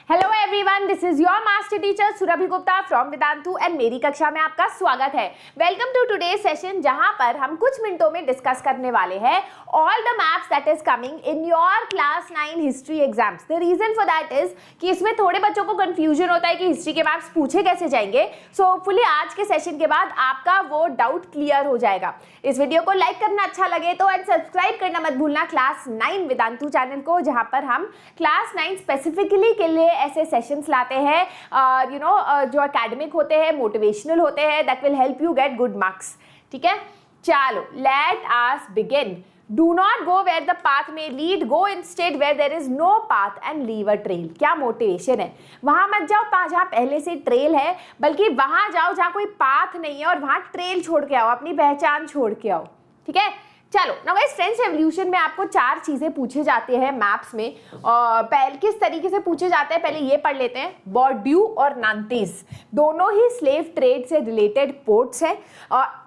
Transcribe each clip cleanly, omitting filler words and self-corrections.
Hello everyone, this is your master teacher Surabhi Gupta from Vedantu and मेरी कक्षा में आपका स्वागत है। वेलकम टू टुडे सेशन, जहां पर हम कुछ मिनटों में डिस्कस करने वाले हैं all the maps that is coming in your class 9 history exams. The reason for that is कि इसमें थोड़े बच्चों को कंफ्यूजन होता है कि हिस्ट्री के मैप्स पूछे कैसे जाएंगे। सो होपफुली आज के सेशन के बाद आपका वो डाउट क्लियर हो जाएगा। इस वीडियो को लाइक करना अच्छा लगे तो एंड सब्सक्राइब करना मत भूलना क्लास 9 वेदांतु चैनल को, जहां पर हम क्लास 9 स्पेसिफिकली के लिए ऐसे सेशंस लाते हैं जो एकेडमिक होते हैं, मोटिवेशनल होते हैं, that will help you get good marks. ठीक है, चलो let us begin. Do not go where the path may lead, go instead where there is no path and leave a trail। क्या motivation है, वहां मत जाओ जहां पहले से ट्रेल है, बल्कि वहां जाओ जहां कोई पाथ नहीं है और वहां ट्रेल छोड़ के आओ, अपनी पहचान छोड़ के आओ। ठीक है, चलो नाउ गाइस, फ्रेंच रेवोल्यूशन में आपको 4 चीजें पूछे जाते हैं मैप्स में। पहले किस तरीके से पूछे जाते हैं पहले ये पढ़ लेते हैं। बॉर्ड्यू और नांतेस दोनों ही स्लेव ट्रेड से रिलेटेड पोर्ट्स हैं।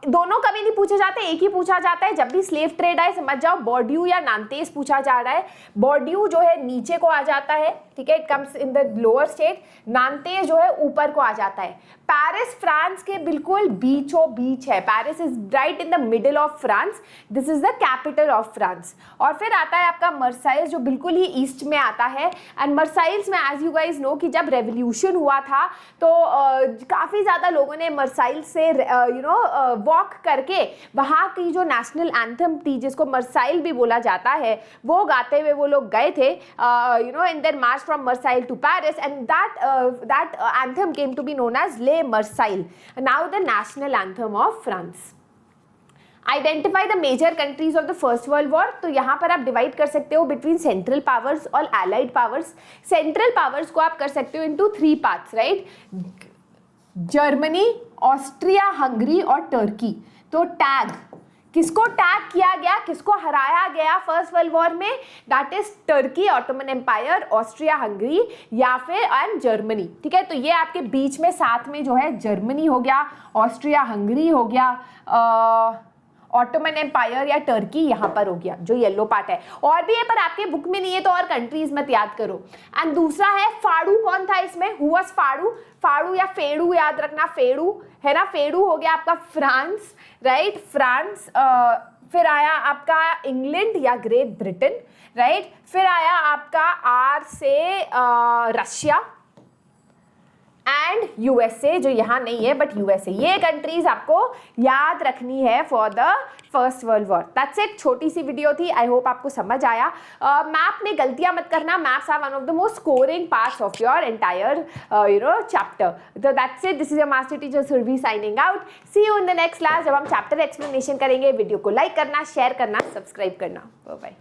दोनों कभी नहीं पूछे जाते, एक ही पूछा जाता है। जब भी स्लेव ट्रेड आए समझ जाओ बॉर्ड्यू या नांतेस पूछा जा रहा है। बॉर्ड्यू जो है नीचे को आ जाता है, ठीक है, it comes in the lower state. Nantes जो है ऊपर को आ जाता है। पेरिस फ्रांस के बिल्कुल बीचों बीच है। Paris is right in the middle of France, this is the capital of France. और फिर आता है आपका मर्साइल्स, जो बिल्कुल ही ईस्ट में आता है। एंड मर्साइल्स में एज यू गाइज नो कि जब रेवोल्यूशन हुआ था तो काफ़ी ज़्यादा लोगों ने मर्साइल्स से वॉक करके वहाँ की जो नेशनल एंथम थी, जिसको मर्साइल भी बोला जाता है, वो गाते हुए वो लोग गए थे in their march from Marseille to Paris, and that anthem came to be known as La Marseillaise, now the national anthem of France. Identify the major countries of the First world War. तो यहाँ पर आप divide कर सकते हो between central powers और allied powers. Central powers को आप कर सकते हो into 3 parts, right? Germany, Austria Hungary और टर्की। तो टैग किसको टैग किया गया, किसको हराया गया फर्स्ट वर्ल्ड वॉर में? That is Turkey, Ottoman Empire, Austria Hungary या फिर एंड जर्मनी। ठीक है, तो ये आपके बीच में साथ में जो है जर्मनी हो गया, ऑस्ट्रिया हंगरी हो गया, ऑटोमन एम्पायर या टर्की यहाँ पर हो गया, जो येलो पार्ट है। और भी है पर आपके बुक में नहीं है तो और कंट्रीज मत याद करो। एंड दूसरा है फाड़ू। कौन था इसमें? Who was फाड़ू? फाड़ू या फेड़ू याद रखना, फेड़ू है ना। फेड़ू हो गया आपका फ्रांस, राइट? फ्रांस। फिर आया आपका इंग्लैंड या ग्रेट ब्रिटेन, राइट? फिर आया आपका आर से रशिया एंड यूएसए, जो यहाँ नहीं है बट यूएसए। ये कंट्रीज आपको याद रखनी है for the First world war. That's it, छोटी सी वीडियो थी, आई होप आपको समझ आया। मैप में गलतियां मत करना, maps are one of the most scoring parts of your entire chapter. तो that's it, this is your master teacher Surabhi signing out. See you in the next class, जब हम चैप्टर एक्सप्लेनेशन करेंगे। वीडियो को like करना, share करना, subscribe करना। Bye bye.